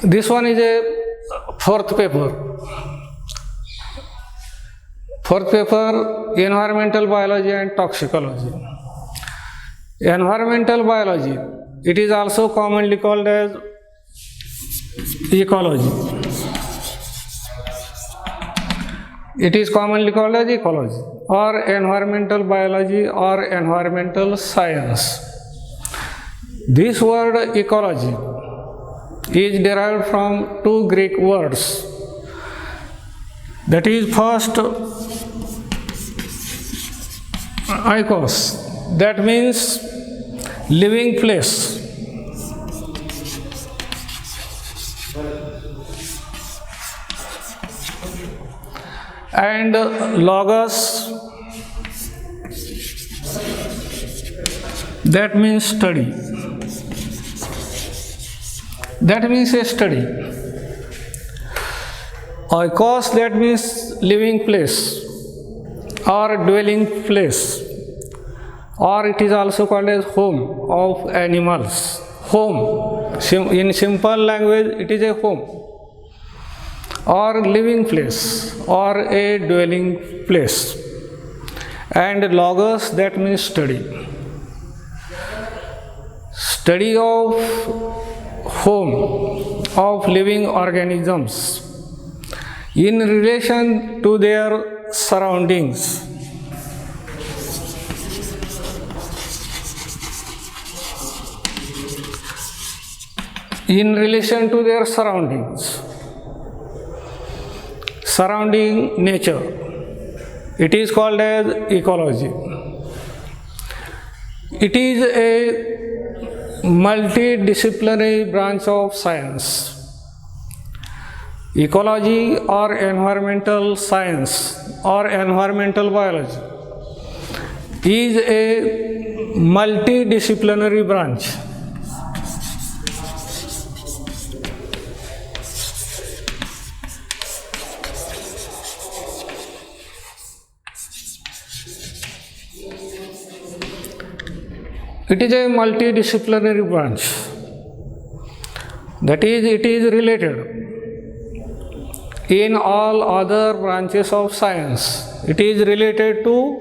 This one is a fourth paper. Fourth paper, environmental biology and toxicology. Environmental biology, it is also commonly called as ecology. It is commonly called as ecology or environmental biology or environmental science. This word ecology is derived from two Greek words. That is first oikos, that means living place. And logos, that means study. That means a study. Oikos, that means living place or dwelling place, or it is also called as home of animals. Home, in simple language, it is a home or living place or a dwelling place. And logos, that means study. Study of home of living organisms in relation to their surroundings. In relation to their surroundings. Surrounding nature. It is called as ecology. It is a multidisciplinary branch of science. Ecology or environmental science or environmental biology is a multidisciplinary branch. It is a multidisciplinary branch. That is, it is related in all other branches of science. It is related to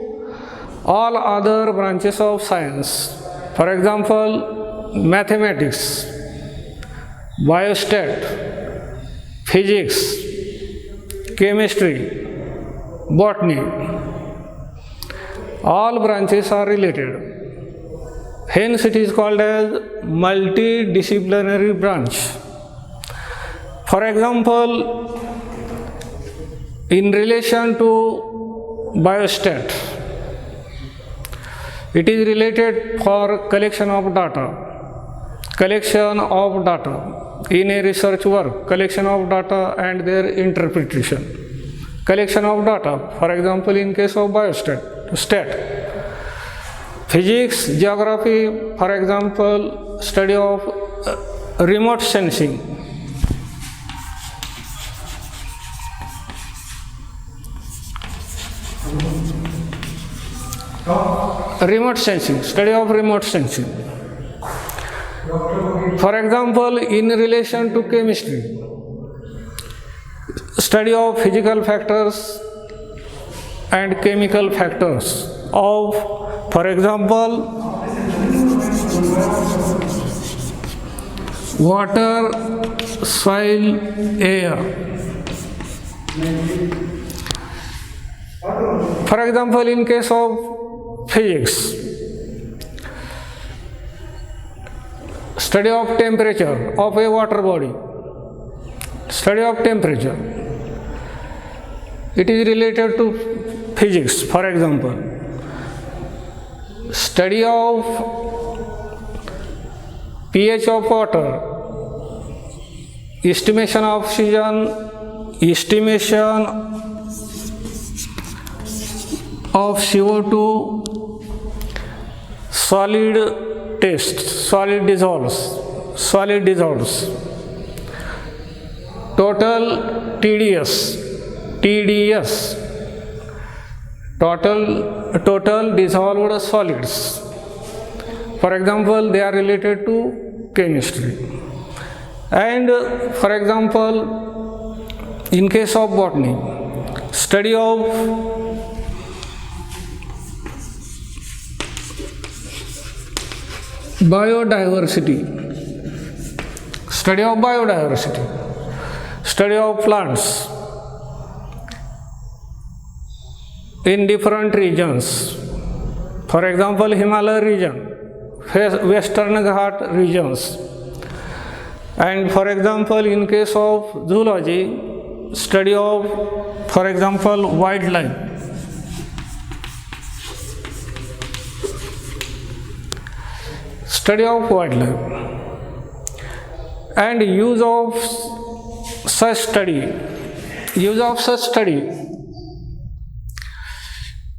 all other branches of science. For example, mathematics, biostat, physics, chemistry, botany. All branches are related. Hence, it is called as multidisciplinary branch. For example, in relation to biostat, it is related for collection of data. Collection of data in a research work, collection of data and their interpretation. Collection of data, for example, in case of biostat. Physics, geography, for example, study of remote sensing. Remote sensing, study of remote sensing. For example, in relation to chemistry, study of physical factors and chemical factors of, for example, water, soil, air. For example, in case of physics, study of temperature of a water body. Study of temperature. It is related to physics, for example. Study of pH of water, estimation of oxygen, estimation of CO2, solid test, solid dissolves, total TDS, total dissolved solids. For example, they are related to chemistry. And for example, in case of botany, study of biodiversity, study of biodiversity, study of plants in different regions. For example, Himalaya region, Western Ghat regions. And for example, in case of zoology, study of, for example, wildlife. Study of wildlife. And use of such study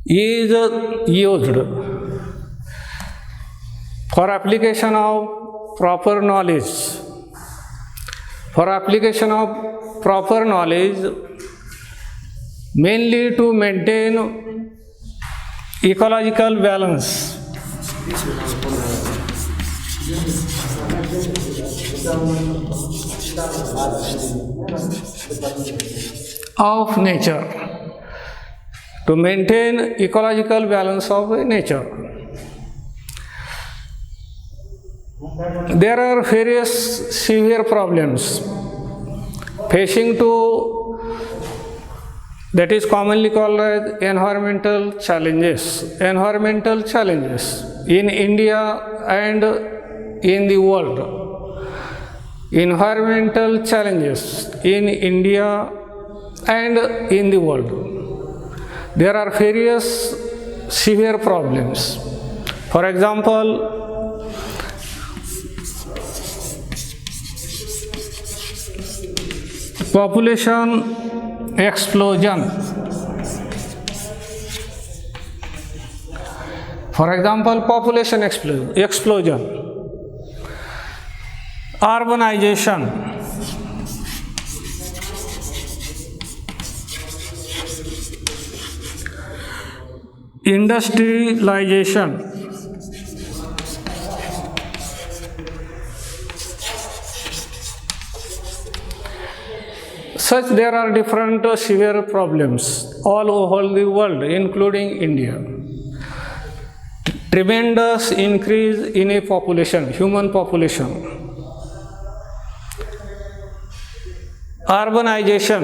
is used for application of proper knowledge. For application of proper knowledge, mainly to maintain ecological balance of nature, to maintain ecological balance of nature. There are various severe problems facing to, that is commonly called as environmental challenges. Environmental challenges in India and in the world. Environmental challenges in India and in the world. There are various severe problems. For example, population explosion. For example, population explosion, urbanization, industrialization, such there are different severe problems all over the world, including India. Tremendous increase in a population, human population. Urbanization,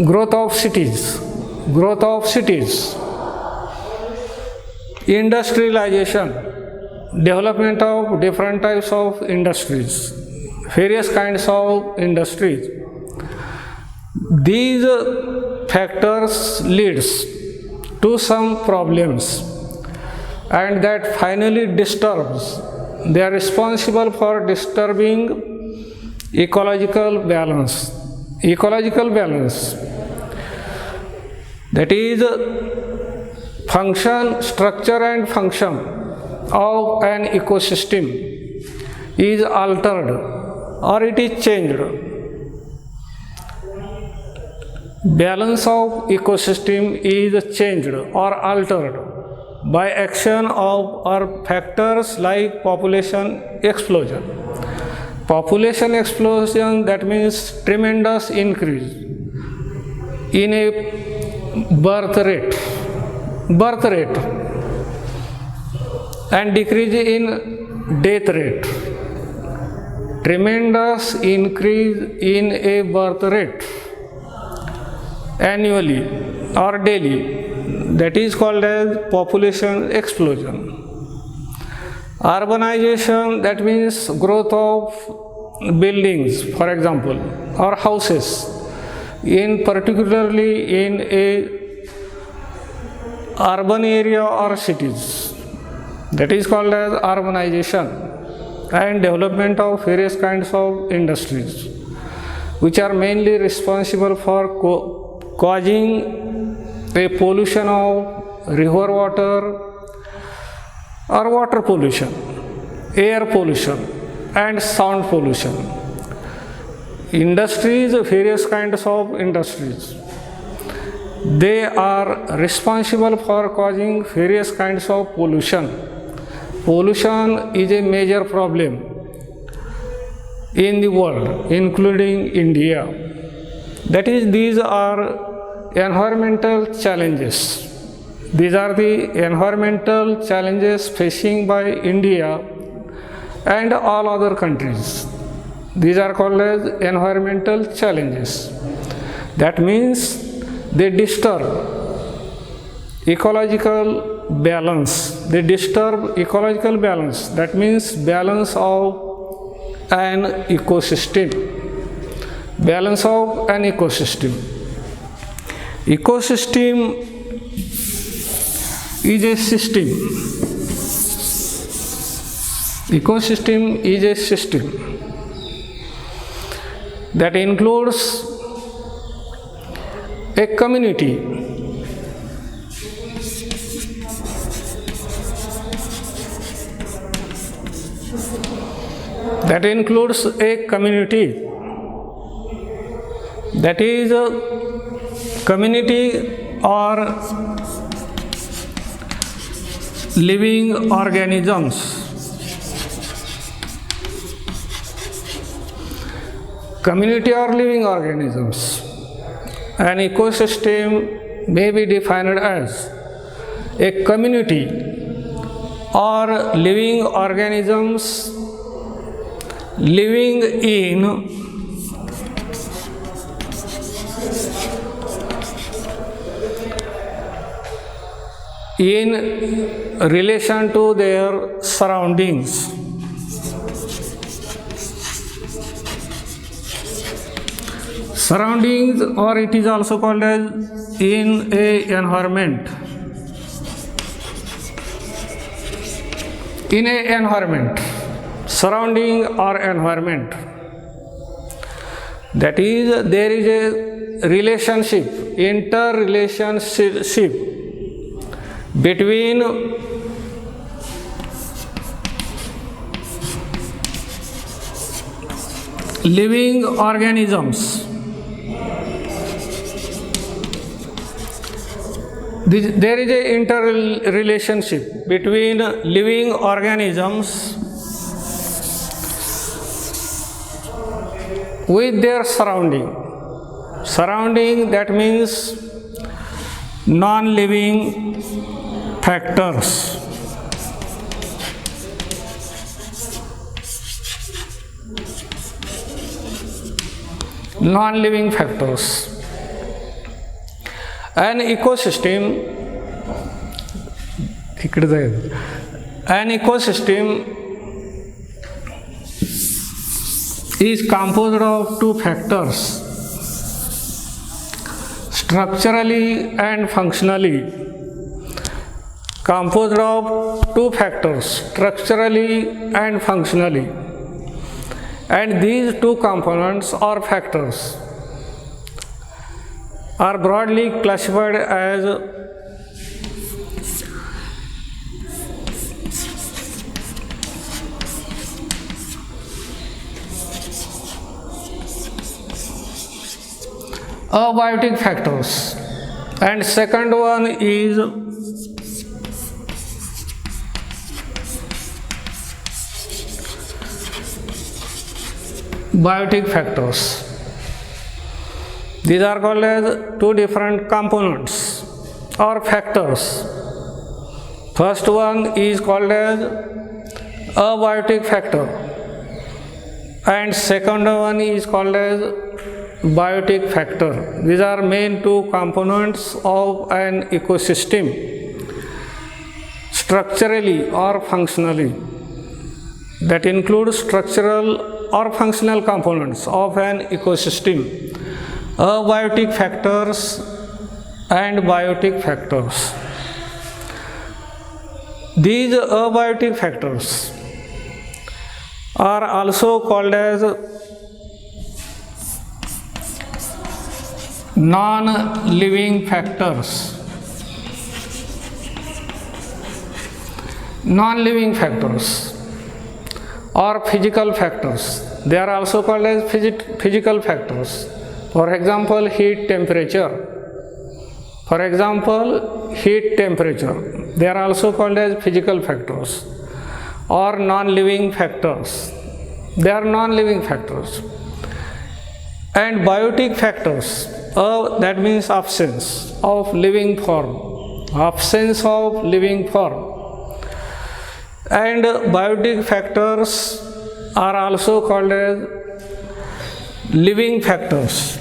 growth of cities. Industrialization, development of different types of industries, various kinds of industries. These factors leads to some problems, and that finally disturbs. They are responsible for disturbing ecological balance. Ecological balance, that is function, structure and function of an ecosystem is altered or it is changed. Balance of ecosystem is changed or altered by action of or factors like population explosion. Population explosion, that means tremendous increase in a birth rate and decrease in death rate. Tremendous increase in a birth rate annually or daily, that is called as population explosion. Urbanization, that means growth of buildings, for example, or houses, particularly in a urban area or cities, that is called as urbanization. And development of various kinds of industries, which are mainly responsible for causing a pollution of river water or water pollution, air pollution and sound pollution. Industries, various kinds of industries, they are responsible for causing various kinds of pollution. Pollution is a major problem in the world, including India. That is, these are environmental challenges. These are the environmental challenges facing by India and all other countries. These are called as environmental challenges. That means they disturb ecological balance. They disturb ecological balance. That means balance of an ecosystem. Balance of an ecosystem. Ecosystem is a system. Ecosystem is a system that includes a community. That includes a community. That is a community or living organisms. Community or living organisms. An ecosystem may be defined as a community or living organisms living in relation to their surroundings. Surroundings, or it is also called as in a environment. In a environment, surrounding or environment. That is, there is a relationship, interrelationship between living organisms. There is a interrelationship between living organisms with their surrounding. Surrounding, that means non-living factors. Non-living factors. An ecosystem is composed of two factors, structurally and functionally. Composed of two factors, structurally and functionally. And these two components or factors are broadly classified as abiotic factors, and second one is biotic factors. These are called as two different components or factors. First one is called as abiotic factor, and second one is called as biotic factor. These are main two components of an ecosystem, structurally or functionally. That includes structural or functional components of an ecosystem. Abiotic factors and biotic factors. These abiotic factors are also called as non-living factors. Non-living factors or physical factors. They are also called as physical factors. For example, heat, temperature. For example, heat, temperature. They are also called as physical factors or non-living factors. They are non-living factors. And biotic factors, that means absence of living form. Absence of living form. And biotic factors are also called as living factors.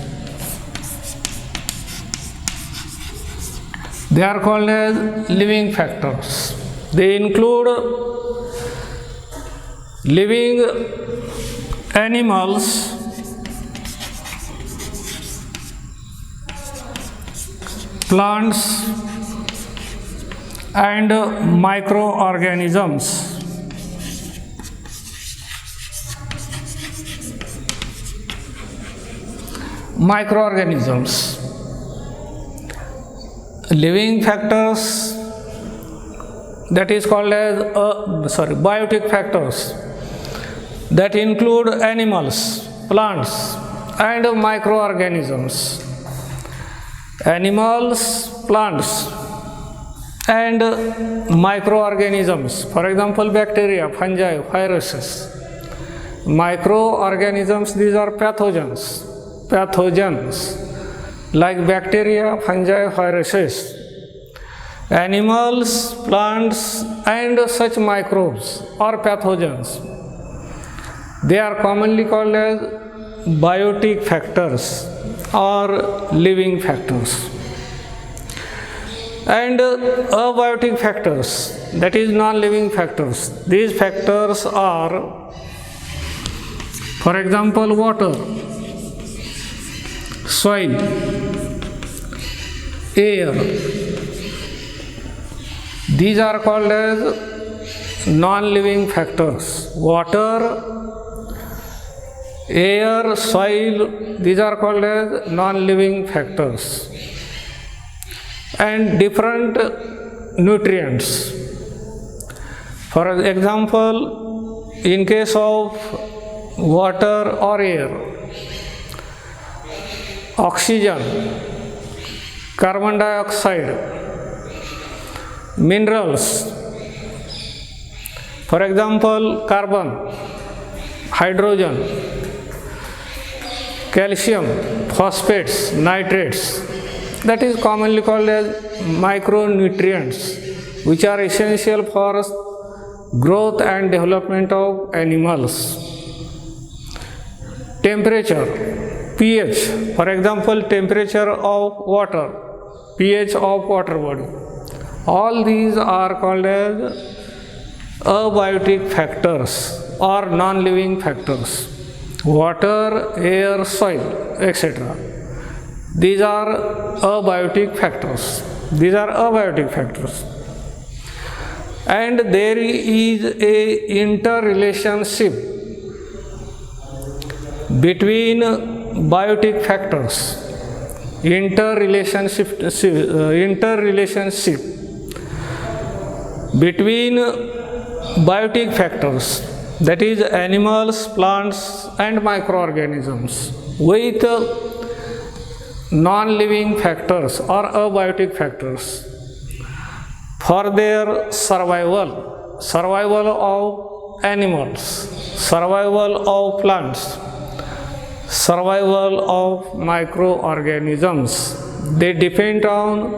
They are called as living factors. They include living animals, plants, and microorganisms. Microorganisms. Living factors, that is called as biotic factors, that include animals, plants, and microorganisms. Animals, plants, and microorganisms. For example, bacteria, fungi, viruses. Microorganisms, these are pathogens. Pathogens like bacteria, fungi, viruses. Animals, plants, and such microbes or pathogens, they are commonly called as biotic factors or living factors. And abiotic factors, that is non-living factors. These factors are, for example, water, soil, air. These are called as non-living factors. Water, air, soil, these are called as non-living factors. And different nutrients. For example, in case of water or air, oxygen, carbon dioxide, minerals, for example, carbon, hydrogen, calcium, phosphates, nitrates, that is commonly called as micronutrients, which are essential for growth and development of animals. Temperature, pH, for example, temperature of water, pH of water body. All these are called as abiotic factors or non-living factors. Water, air, soil, etc. These are abiotic factors. These are abiotic factors. And there is a interrelationship between biotic factors. Interrelationship between biotic factors, that is animals, plants, and microorganisms, with non-living factors or abiotic factors for their survival, survival of animals, survival of plants, survival of microorganisms. They depend on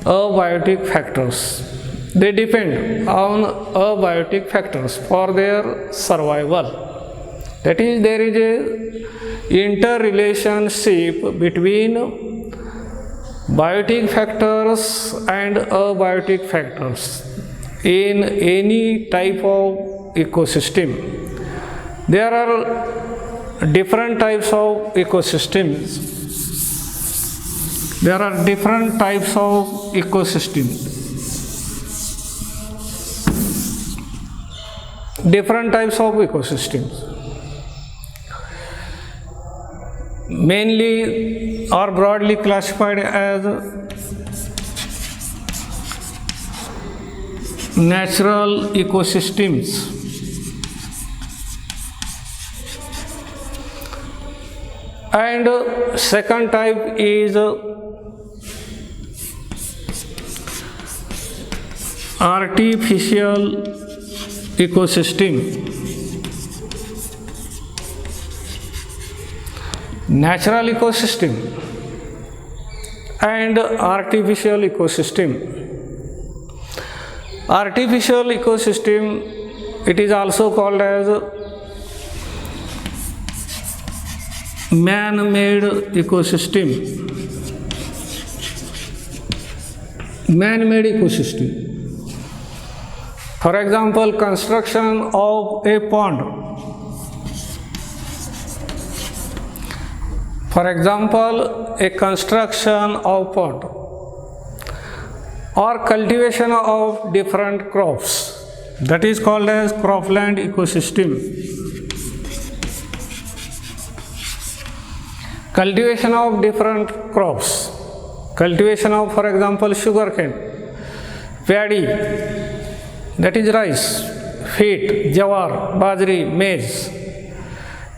abiotic factors. They depend on abiotic factors for their survival. That is, there is a interrelationship between biotic factors and abiotic factors in any type of ecosystem. There are different types of ecosystems. There are different types of ecosystems. Different types of ecosystems. Mainly or broadly classified as natural ecosystems. And second type is artificial ecosystem. natural ecosystem and artificial ecosystem. Artificial ecosystem, it is also called as man-made ecosystem. Man-made ecosystem. For example, construction of a pond. For example, a construction of pond or cultivation of different crops. That is called as cropland ecosystem. Cultivation of different crops. Cultivation of, for example, sugarcane, paddy, that is rice, wheat, jawar, bajri, maize.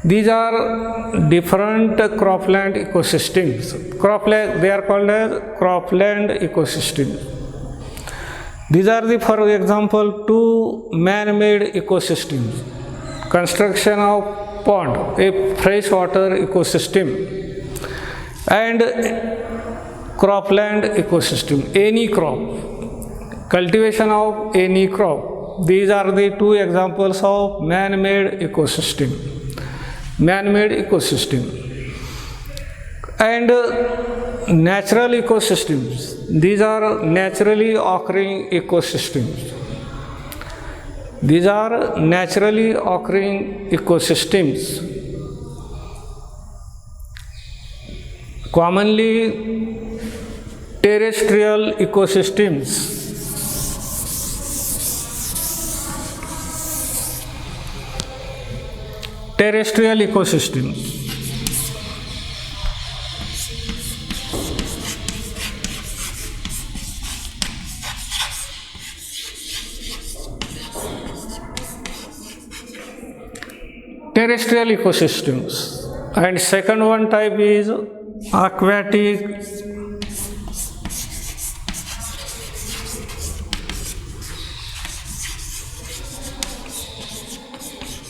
These are different cropland ecosystems. Cropland, they are called as cropland ecosystem. These are the, for example, two man-made ecosystems. Construction of pond, a freshwater ecosystem, and cropland ecosystem, any crop, cultivation of any crop. These are the two examples of man-made ecosystem. Man-made ecosystem. And natural ecosystems, these are naturally occurring ecosystems. These are naturally occurring ecosystems. Commonly terrestrial ecosystems. Terrestrial ecosystems. Terrestrial ecosystems. And second one type is aquatic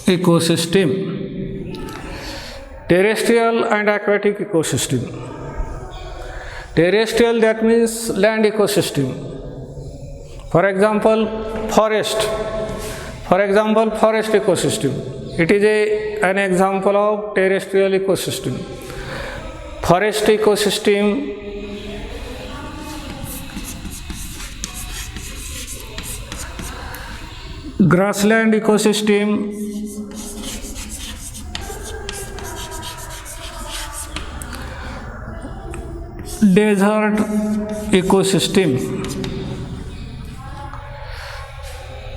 ecosystem. Terrestrial and aquatic ecosystem. Terrestrial, that means land ecosystem. For example, forest. For example, forest ecosystem. It is an example of terrestrial ecosystem. Forest ecosystem, grassland ecosystem, desert ecosystem.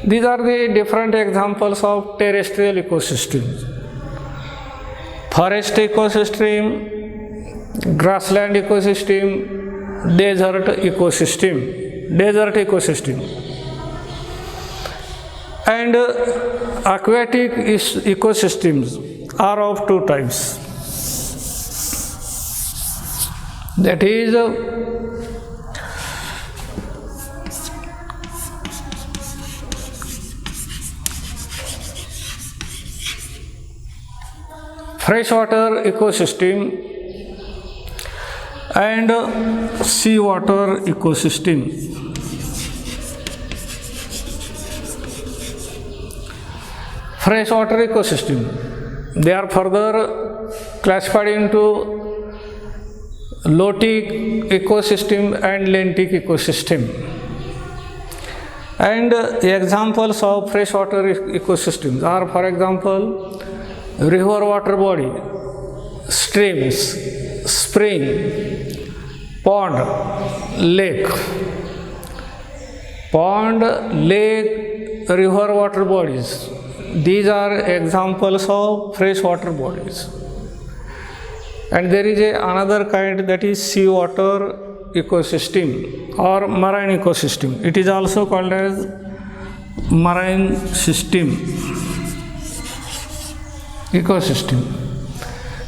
These are the different examples of terrestrial ecosystems. Forest ecosystem, grassland ecosystem, desert ecosystem. Desert ecosystem. And aquatic ecosystems are of two types. That is freshwater ecosystem and seawater ecosystem. Freshwater ecosystem, they are further classified into lotic ecosystem and lentic ecosystem. And examples of freshwater ecosystems are, for example, river water body, streams, spring, pond, lake. Pond, lake, river water bodies. These are examples of freshwater bodies. And there is another kind, that is seawater ecosystem or marine ecosystem. It is also called as marine system, ecosystem.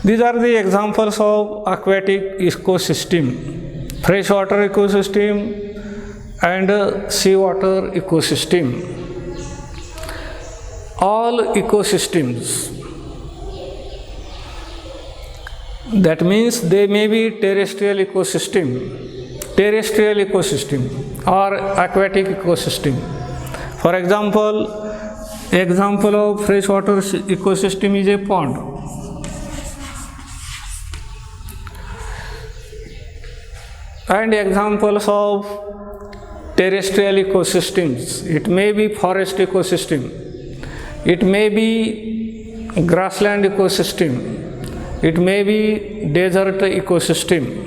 These are the examples of aquatic ecosystem, freshwater ecosystem and seawater ecosystem. All ecosystems That means they may be terrestrial ecosystem or aquatic ecosystem. For example of freshwater ecosystem is a pond. And examples of terrestrial ecosystems, it may be forest ecosystem, it may be grassland ecosystem, it may be desert ecosystem.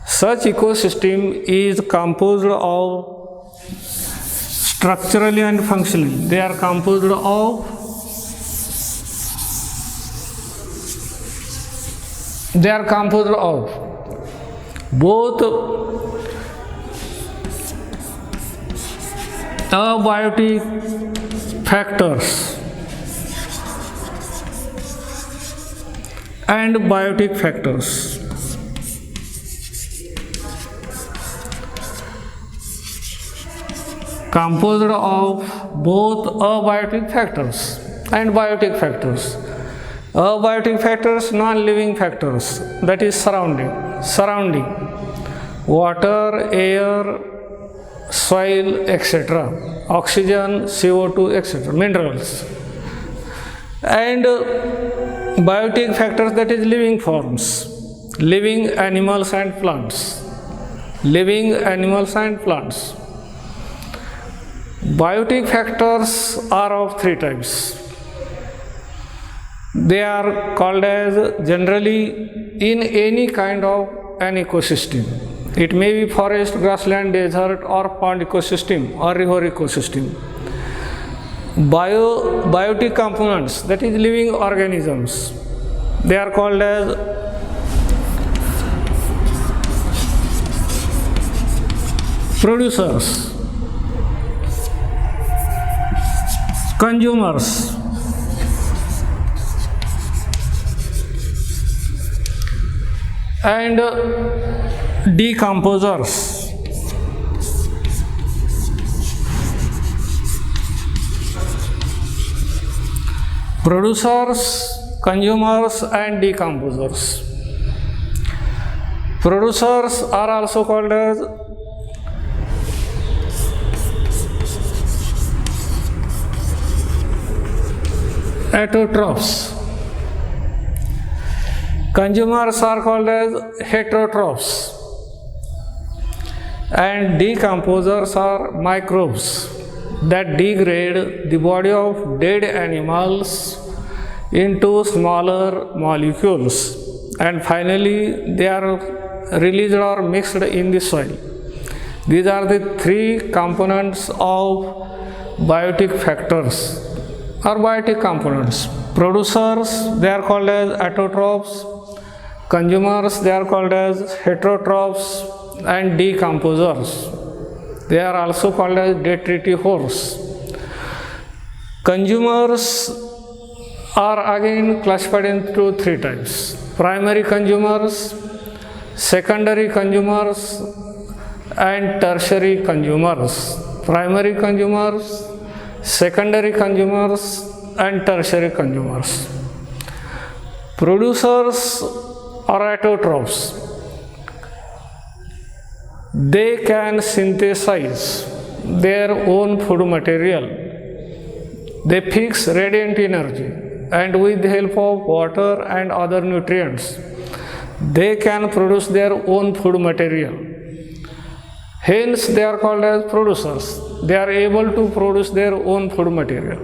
Such ecosystem is composed of structurally and functionally. They are composed of both abiotic factors and biotic factors. Composed of both abiotic factors and biotic factors. Abiotic factors, non-living factors, that is surrounding, water, air, soil, etc., oxygen, CO2, etc., minerals. And biotic factors, that is living forms, living animals and plants. Biotic factors are of three types. They are called as generally in any kind of an ecosystem. It may be forest, grassland, desert, or pond ecosystem or river ecosystem. Biotic components, that is living organisms, they are called as producers, consumers, and decomposers. Producers, consumers, and decomposers. Producers are also called as autotrophs. Consumers are called as heterotrophs. And decomposers are microbes that degrade the body of dead animals into smaller molecules, and finally they are released or mixed in the soil. These are the three components of biotic factors or biotic components. Producers, they are called as autotrophs. Consumers, they are called as heterotrophs, and decomposers, they are also called as detritivores. Consumers are again classified into three types: primary consumers, secondary consumers, and tertiary consumers. Primary consumers, secondary consumers, and tertiary consumers. Producers or autotrophs, they can synthesize their own food material. They fix radiant energy, and with the help of water and other nutrients, they can produce their own food material. Hence, they are called as producers. They are able to produce their own food material.